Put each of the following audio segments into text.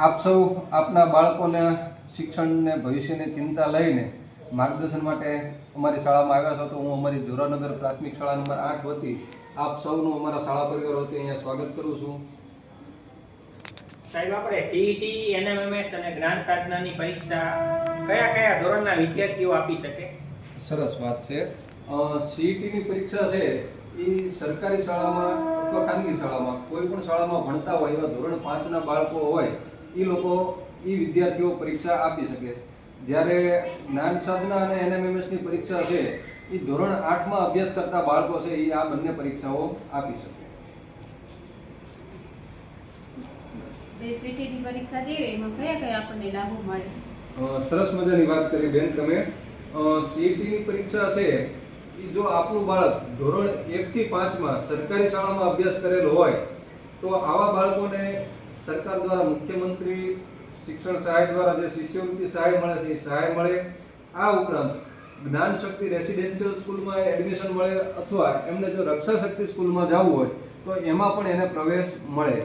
આપ સૌ આપના બાળકોના શિક્ષણને ભવિષ્યની ચિંતા લઈને માર્ગદર્શન માટે અમારી શાળામાં આવ્યા છો, તો હું અમારી જોરાનગર પ્રાથમિક શાળા નંબર 8 વતી આપ સૌનું અમારા શાળા પરિવાર વતી અહીંયા સ્વાગત કરું છું. સાહેબ, આપણે સીઈટી, એનએમએમએસ અને જ્ઞાન સાધનાની પરીક્ષા કયા કયા ધોરણના વિદ્યાર્થીઓ આપી શકે? સરસ વાત છે. સીઈટીની પરીક્ષા છે એ સરકારી શાળામાં અથવા ખાનગી શાળામાં કોઈ પણ શાળામાં ભણતા હોય એવા ધોરણ 5ના બાળકો હોય એ લોકો એ વિદ્યાર્થીઓ પરીક્ષા આપી શકે. જ્યારે જ્ઞાન સાધના અને એનએમએમએસની પરીક્ષા છે એ ધોરણ 8માં અભ્યાસ કરતા બાળકો છે એ આ બંને પરીક્ષાઓ આપી શકે. સીઈટીની પરીક્ષા દેવે એમાં કયા કયા આપણને લાભો મળે? સરસ મજાની વાત કરી બેન તમે. સીઈટીની પરીક્ષા છે એ જો આપણું બાળક ધોરણ 1 થી 5માં સરકારી શાળામાં અભ્યાસ કરેલો હોય તો આવા બાળકોને સરકાર દ્વારા મુખ્યમંત્રી શિક્ષણ સહાય દ્વારા જે શિષ્યવૃત્તિ સહાય મળે છે એ સહાય મળે. આ ઉપરાંત જ્ઞાન શક્તિ રેસિડેન્શિયલ સ્કૂલમાં એડમિશન મળે અથવા એમને જો રક્ષા શક્તિ સ્કૂલમાં જવું હોય તો એમાં પણ એને પ્રવેશ મળે.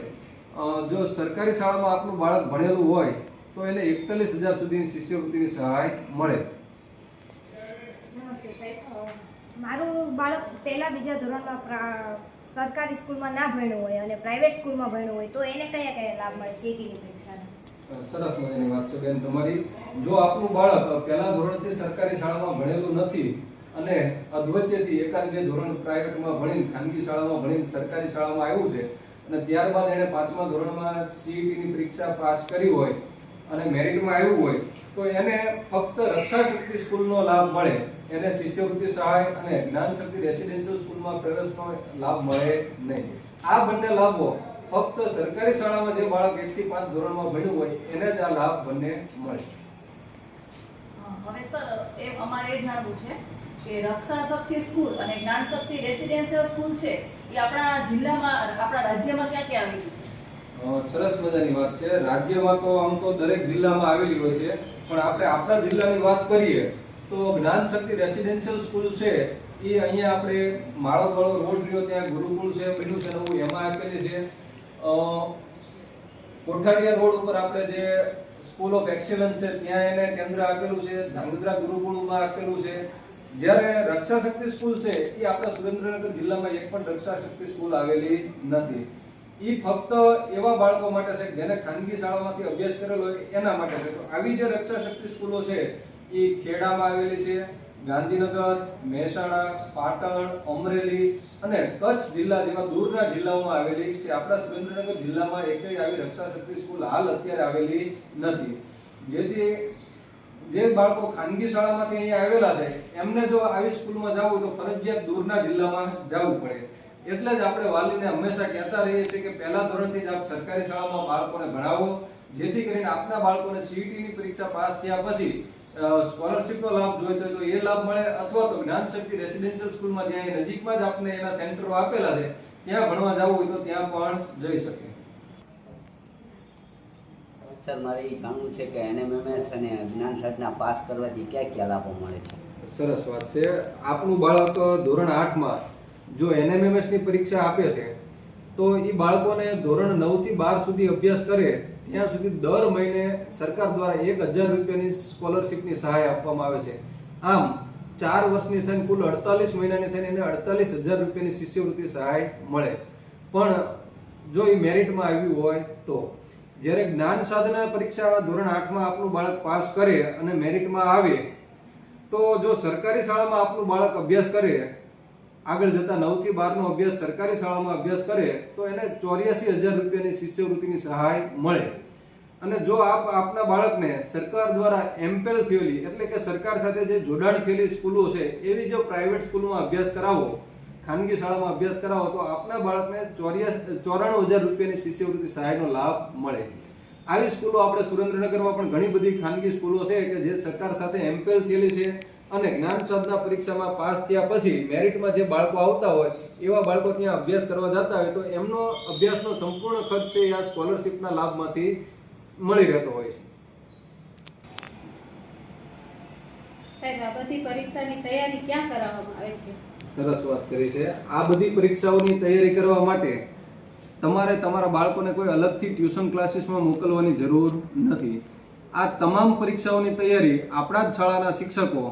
જો સરકારી શાળામાં આપણું બાળક ભણેલું હોય તો એને 41,000 સુધીની શિષ્યવૃત્તિની સહાય મળે. નમસ્તે સાહેબ, મારું બાળક પહેલા બીજા ધોરણમાં સરકારી સ્કૂલમાં ના ભણ્યું હોય અને પ્રાઇવેટ સ્કૂલમાં ભણ્યું હોય તો એને કયા કયા લાભ મળે સીઈટીની પરીક્ષાના? સરસ મજાની વાત છે બેન તમારી. જો આપણું બાળક પહેલા ધોરણથી સરકારી શાળામાં ભણેલું નથી અને અધવચ્ચેથી એકાદ બે ધોરણ પ્રાઇવેટમાં ભણીને ખાનગી શાળામાં ભણીને સરકારી શાળામાં આવ્યું છે અને ત્યારબાદ એણે 5મા ધોરણમાં સીઈટીની પરીક્ષા પાસ કરી હોય અને મેરિટમાં આવ્યું હોય તો એને ફક્ત રક્ષા શક્તિ સ્કૂલનો લાભ મળે. એને શિષ્યવૃત્તિ સહાય અને જ્ઞાન શક્તિ રેસિડેન્શિયલ સ્કૂલમાં પ્રવેશનો લાભ મળે નહીં. આ બંને લાભો ફક્ત સરકારી શાળામાં જે બાળક 1 થી 5 ધોરણમાં ભણ્યું હોય એને જ આ લાભ બંને મળે. હવે સર, અમારે એ જાણવું છે કે રક્ષા શક્તિ સ્કૂલ અને જ્ઞાન શક્તિ રેસિડેન્શિયલ સ્કૂલ છે એ આપણા જિલ્લામાં, આપણા રાજ્યમાં ક્યાં ક્યાં આવેલી છે? સરસ મજાની વાત છે. રાજ્યમાં તો આમ તો દરેક જિલ્લામાં આવેલી હોય છે, પણ આપણે આપણા જિલ્લાની વાત કરીએ તો જ્ઞાન શક્તિ રેસિડેન્શિયલ સ્કૂલ છે એ અહીંયા આપણે માળોવાળો રોડ રહ્યો ત્યાં ગુરુકુળ છે બન્યું છે નવું, એમાં આપેલી છે. કોઠારિયા રોડ ઉપર આપણે જે સ્કૂલ ઓફ એક્સેલન્સ છે ત્યાં એને કેન્દ્ર આપેલું છે. ધાંગધ્રા ગુરુકુળમાં આપેલું છે. જ્યારે રક્ષા શક્તિ સ્કૂલ છે એ આપણા સુરેન્દ્રનગર જિલ્લામાં એક પણ રક્ષા શક્તિ સ્કૂલ આવેલી નથી. એ ફક્ત એવા બાળકો માટે છે જેને ખાનગી શાળામાંથી અભ્યાસ કરેલો હોય એના માટે છે. તો આવી જે રક્ષા શક્તિ સ્કૂલો છે એ ખેડામાં આવેલી છે, ગાંધીનગર, મહેસાણા, પાટણ, અમરેલી અને કચ્છ જિલ્લા જેવા દૂરના જિલ્લાઓમાં આવેલી છે. આપણા સુરેન્દ્રનગર જિલ્લામાં એકેય આવી રક્ષા શક્તિ સ્કૂલ હાલ અત્યારે આવેલી નથી. જેથી જે બાળકો ખાનગી શાળામાંથી અહીંયા આવેલા છે એમને જો આવી સ્કૂલમાં જવું તો ફરજિયાત દૂરના જિલ્લામાં જવું પડે. એટલે જ આપણે વાલીને હંમેશા કહેતા રહીએ છીએ કે પહેલા ધોરણથી જ આપ સરકારી શાળામાં બાળકોને ભણાવો, જેથી કરીને આપના બાળકોને સીઈટીની પરીક્ષા પાસ થયા પછી સ્કોલરશિપનો લાભ જોઈતો હોય તો એ લાભ મળે અથવા તો જ્ઞાન શક્તિ રેસિડેન્શિયલ સ્કૂલમાં જ્યાં નજીકમાં જ આપણે એના સેન્ટરો આપેલા છે ત્યાં ભણવા જવું હોય તો ત્યાં પણ જઈ શકે. સર, મારે એ જાણવું છે કે એનએમએમએસ અને જ્ઞાન સાધના પાસ કરવાથી ક્યાં ક્યાં લાભો મળે છે? સરસ વાત છે. આપણું બાળક ધોરણ 8માં જો એનએમએમએસની પરીક્ષા આપે છે તો એ બાળકોને ધોરણ 9 થી 12 સુધી અભ્યાસ કરે ત્યાં સુધી દર મહિને સરકાર દ્વારા 1,000 રૂપિયાની સ્કોલરશિપની સહાય આપવામાં આવે છે. આમ 4 વર્ષની થઈને કુલ 48 મહિનાની થઈને એને 48,000 રૂપિયાની શિષ્યવૃત્તિ સહાય મળે. પણ જો એ મેરિટમાં આવ્યું હોય તો જ્યારે જ્ઞાન સાધના પરીક્ષા ધોરણ 8માં આપણું બાળક પાસ કરે અને મેરિટમાં આવે તો જો સરકારી શાળામાં આપણું બાળક અભ્યાસ કરે, આગળ જતા 9 થી 12નો અભ્યાસ સરકારી શાળામાં અભ્યાસ કરે તો એને 84,000 રૂપિયાની શિષ્યવૃત્તિની સહાય મળે. અને જો આપના બાળકને સરકાર દ્વારા એમ્પેલ થયેલી એટલે કે સરકાર સાથે જે જોડાણ થયેલી સ્કૂલો છે એવી જો પ્રાઇવેટ સ્કૂલમાં અભ્યાસ કરાવો, ખાનગી શાળામાં અભ્યાસ કરાવો તો આપના બાળકને 94,000 રૂપિયાની શિષ્યવૃત્તિ સહાયનો લાભ મળે. આવી સ્કૂલો આપણે સુરેન્દ્રનગરમાં પણ ઘણી બધી ખાનગી સ્કૂલો છે કે જે સરકાર સાથે એમ્પેલ થયેલી છે અને જ્ઞાન સાધના પરીક્ષામાં પાસ થયા પછી મેરિટમાં જે બાળકો આવતા હોય એવા બાળકો ત્યાં અભ્યાસ કરવા જતા હોય તો એમનો અભ્યાસનો સંપૂર્ણ ખર્ચ છે આ સ્કોલરશિપના લાભમાંથી મળી રહેતો હોય છે. સાહેબ, આ બધી પરીક્ષાની તૈયારી ક્યાં કરાવવામાં આવે છે? સરસ વાત કરી છે. આ બધી પરીક્ષાઓની તૈયારી કરવા માટે તમારે તમારા બાળકોને કોઈ અલગથી ટ્યુશન ક્લાસીસમાં મોકલવાની જરૂર નથી. આ તમામ પરીક્ષાઓની તૈયારી આપણા જ શાળાના શિક્ષકો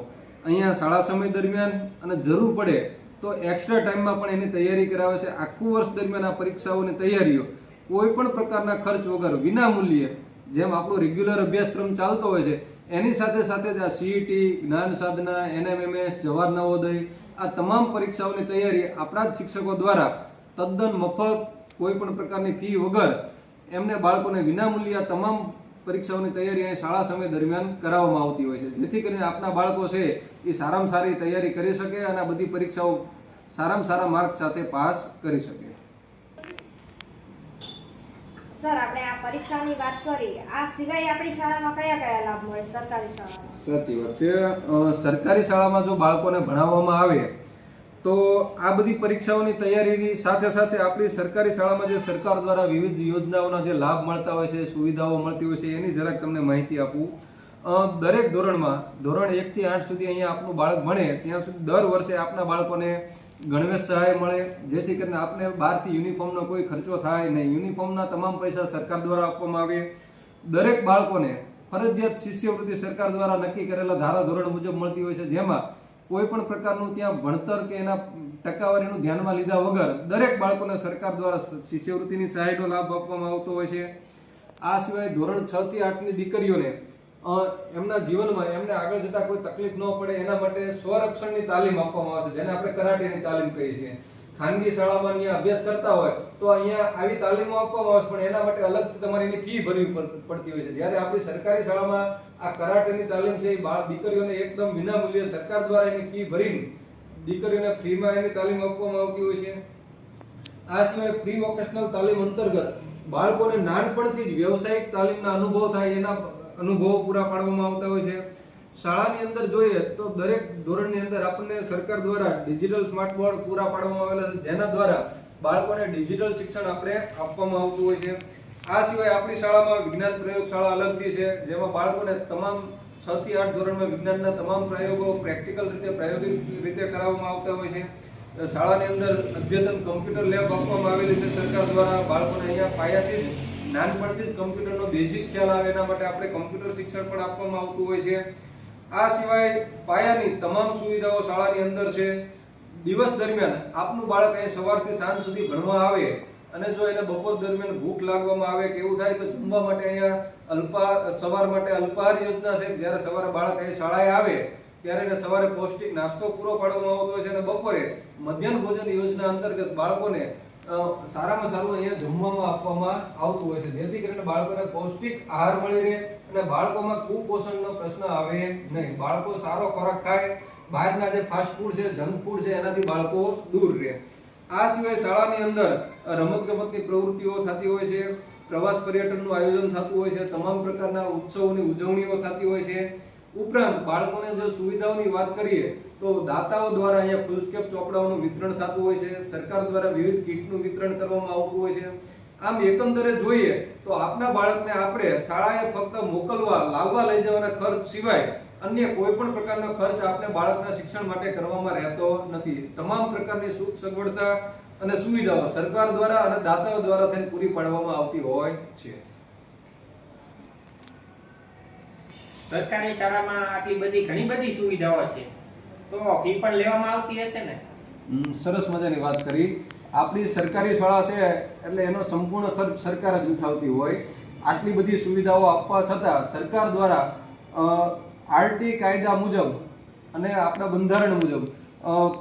અહીંયા શાળા સમય દરમિયાન અને જરૂર પડે તો એક્સ્ટ્રા ટાઈમમાં પણ એની તૈયારી કરાવે છે. આખું વર્ષ દરમિયાન આ પરીક્ષાઓની તૈયારીઓ કોઈ પણ પ્રકારના ખર્ચ વગર વિના મૂલ્યે, જેમ આપણો રેગ્યુલર અભ્યાસક્રમ ચાલતો હોય છે એની સાથે સાથે જ આ સીઈટી, જ્ઞાન સાધના, એનએમએમએસ, જવાહર નવોદય આ તમામ પરીક્ષાઓની તૈયારી આપણા જ શિક્ષકો દ્વારા તદ્દન મફત, કોઈ પણ પ્રકારની ફી વગર એમને બાળકોને વિનામૂલ્યે આ તમામ પરીક્ષાઓની તૈયારી અહીં શાળા સમય દરમિયાન કરાવવામાં આવતી હોય છે, જેથી કરીને આપના બાળકો છે એ સારામાં સારી તૈયારી કરી શકે અને આ બધી પરીક્ષાઓ સારામાં સારા માર્ક સાથે પાસ કરી શકે. સર, આપણે આ પરીક્ષાની વાત કરી, આ સિવાય આપણી શાળામાં કયા કયા લાભ મળે સરકારી શાળામાં? સાચી વાત છે. સરકારી શાળામાં જો બાળકોને ભણાવવામાં આવે તો આ બધી પરીક્ષાઓની તૈયારીની સાથે સાથે આપણી સરકારી શાળામાં જે સરકાર દ્વારા વિવિધ યોજનાઓના જે લાભ મળતા હોય છે, સુવિધાઓ મળતી હોય છે, એની જરાક તમને માહિતી આપું. દરેક ધોરણમાં, ધોરણ 1 થી 8 સુધી અહીંયા આપનું બાળક ભણે ત્યાં સુધી દર વર્ષે આપના બાળકોને ગણવેશ સહાય મળે, જેથી કરીને આપને બહારથી યુનિફોર્મનો કોઈ ખર્ચો થાય નહીં. યુનિફોર્મના તમામ પૈસા સરકાર દ્વારા આપવામાં આવે. દરેક બાળકોને ફરજિયાત શિષ્યવૃત્તિ સરકાર દ્વારા નક્કી કરેલા ધારાધોરણ મુજબ મળતી હોય છે, જેમાં કોઈ પણ પ્રકારનું ત્યાં ભણતર કે એના ટકાવારીનું ધ્યાનમાં લીધા વગર દરેક બાળકોને સરકાર દ્વારા શિષ્યવૃત્તિની સહાયનો લાભ આપવામાં આવતો હોય છે. આ સિવાય ધોરણ 6 થી 8 ની દીકરીઓને એમના જીવનમાં એમને આગળ જતા કોઈ તકલીફ ન પડે એના માટે સ્વરક્ષણની તાલીમ આપવામાં આવે છે, જેને આપણે કરાટેની તાલીમ કહીએ છીએ. ખાનગી શાળામાં અહીંયા અભ્યાસ કરતા હોય તો અહીંયા આવી તાલીમો આપવામાં આવે છે, પણ એના માટે અલગથી તમારે એની ફી ભરવી પડતી હોય છે. જ્યારે આપણી સરકારી શાળામાં આ કરાટેની તાલીમ છે એ દીકરીઓને એકદમ વિનામૂલ્યે સરકાર દ્વારા એની ફી ભરીને દીકરીઓને ફ્રીમાં એની તાલીમ આપવામાં આવતી હોય છે. આ સિવાય પ્રી વોકેશનલ તાલીમ અંતર્ગત બાળકોને નાનપણથી જ વ્યવસાયિક તાલીમના અનુભવ થાય એના અનુભવો પૂરા પાડવામાં આવતા હોય છે. શાળાની અંદર જોઈએ તો દરેક ધોરણની અંદર આપણને સરકાર દ્વારા ડિજિટલ સ્માર્ટ બોર્ડ પૂરા પાડવામાં આવેલા છે, જેના દ્વારા બાળકોને ડિજિટલ શિક્ષણ આપણે આપવામાં આવતું હોય છે. આ સિવાય આપણી શાળામાં વિજ્ઞાન પ્રયોગશાળા અલગથી છે, જેમાં બાળકોને તમામ 6 થી 8 ધોરણમાં વિજ્ઞાનના તમામ પ્રયોગો પ્રેક્ટિકલ રીતે, પ્રાયોગિક રીતે કરાવવામાં આવતા હોય છે. શાળાની અંદર અદ્યતન કમ્પ્યુટર લેબ આપવામાં આવેલી છે સરકાર દ્વારા. બાળકોને અહીંયા પાયાથી જ નાનપણથી જ કમ્પ્યુટરનો બેઝિક ખ્યાલ આવે એના માટે આપણે કમ્પ્યુટર શિક્ષણ પણ આપવામાં આવતું હોય છે. આ સિવાય પાયાની તમામ સુવિધાઓ શાળાની અંદર છે. દિવસ દરમિયાન આપનું બાળક અહીં સવારથી સાંજ સુધી ભણવા આવે અને જો એને બપોર દરમિયાન ભૂખ લાગવામાં આવે કે એવું થાય તો જમવા માટે અહીંયા સવાર માટે અલ્પાહાર યોજના છે. જ્યારે સવારે બાળક અહીં શાળાએ આવે ત્યારે એને સવારે પૌષ્ટિક નાસ્તો પૂરો પાડવામાં આવતો હોય છે અને બપોરે મધ્યાહન ભોજન યોજના અંતર્ગત બાળકોને સારામાં સારું અહીંયા જમવામાં આપવામાં આવતું હોય છે, જેથી કરીને બાળકોને પૌષ્ટિક આહાર મળી રહે અને બાળકોમાં કુપોષણનો પ્રશ્ન આવે નહીં. બાળકો સારો ખોરાક ખાય, બહારના જે ફાસ્ટ ફૂડ છે, જંક ફૂડ છે એનાથી બાળકો દૂર રહે. આ સિવાય શાળાની અંદર રમતગમતની પ્રવૃત્તિઓ થતી હોય છે, પ્રવાસ પર્યટનનું આયોજન થતું હોય છે, તમામ પ્રકારના ઉત્સવોની ઉજવણીઓ થતી હોય છે. ઉપરાંત બાળકોને જો સુવિધાઓની વાત કરીએ તો દાતાઓ દ્વારા અહીંયા ફૂલસ્કેપ ચોપડાઓનું વિતરણ થતું હોય છે. સરકાર દ્વારા વિવિધ કીટનું વિતરણ કરવામાં આવતું હોય છે. આમ એકંદરે જોઈએ તો આપના બાળકને આપણે શાળાએ ફક્ત મોકલવા, લાવવા, લઈ જવાના ખર્ચ સિવાય અન્ય કોઈ પણ પ્રકારનો ખર્ચ આપણે બાળકના શિક્ષણ માટે કરવામાં રહેતો નથી. તમામ પ્રકારની સુખ સગવડતા અને સુવિધાઓ સરકાર દ્વારા અને દાતાઓ દ્વારા થઈને પૂરી પાડવામાં આવતી હોય છે. સરકારી શાળામાં આટલી બધી ઘણી બધી સુવિધાઓ છે, તો ફી પણ લેવામાં આવતી હશે ને? સરસ મજાની વાત કરી. આપણી સરકારી શાળા છે એટલે એનો સંપૂર્ણ ખર્ચ સરકાર જ ઉઠાવતી હોય. આટલી બધી સુવિધાઓ આપવા છતાં સરકાર દ્વારા આરટી કાયદા મુજબ અને આપણા બંધારણ મુજબ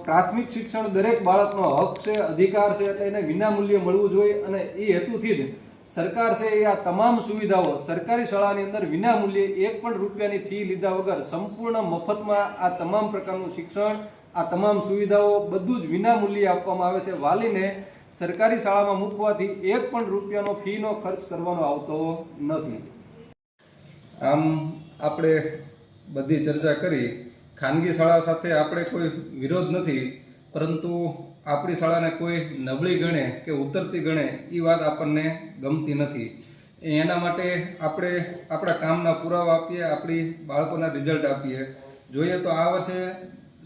પ્રાથમિક શિક્ષણ દરેક બાળકનો હક છે, અધિકાર છે, એટલે એને વિનામૂલ્યે મળવું જોઈએ અને એ હેતુથી જ સરકાર છે એ આ તમામ સુવિધાઓ સરકારી શાળાની અંદર વિનામૂલ્યે 1 પણ રૂપિયાની ફી લીધા વગર સંપૂર્ણ મફતમાં આ તમામ પ્રકારનું શિક્ષણ, આ તમામ સુવિધાઓ બધું જ વિનામૂલ્યે આપવામાં આવે છે. વાલીને સરકારી શાળામાં મૂકવાથી 1 પણ રૂપિયાનો ફીનો ખર્ચ કરવાનો આવતો નથી. આમ આપણે બધી ચર્ચા કરી. ખાનગી શાળા સાથે આપણે કોઈ વિરોધ નથી, પરંતુ આપણી શાળાને કોઈ નબળી ગણે કે ઉતરતી ગણે એ વાત આપણને ગમતી નથી. એના માટે આપણે આપણા કામના પુરાવા આપીએ, આપણી બાળકોના રિઝલ્ટ આપીએ. જોઈએ તો આ વર્ષે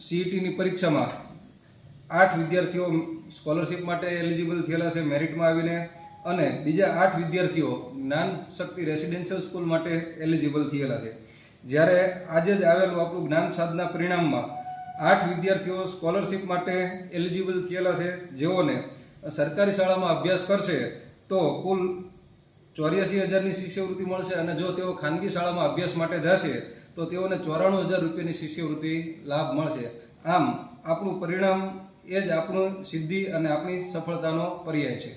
સીઈટીની પરીક્ષામાં 8 વિદ્યાર્થીઓ સ્કોલરશિપ માટે એલિજિબલ થયેલા છે મેરિટમાં આવીને. અને બીજા 8 વિદ્યાર્થીઓ જ્ઞાન શક્તિ રેસિડેન્શિયલ સ્કૂલ માટે એલિજિબલ થયેલા છે. જ્યારે આજે જ આવેલું આપણું જ્ઞાન સાધના પરિણામમાં 8 વિદ્યાર્થીઓ સ્કોલરશિપ માટે એલિજિબલ થયેલા છે, જેઓને સરકારી શાળામાં અભ્યાસ કરશે તો કુલ 84,000ની શિષ્યવૃત્તિ મળશે, અને જો તેઓ ખાનગી શાળામાં અભ્યાસ માટે જશે તો તેઓને 94,000 રૂપિયાની શિષ્યવૃત્તિ લાભ મળશે. આમ આપણું પરિણામ એ જ આપણું સિદ્ધિ અને આપણી સફળતાનો પર્યાય છે.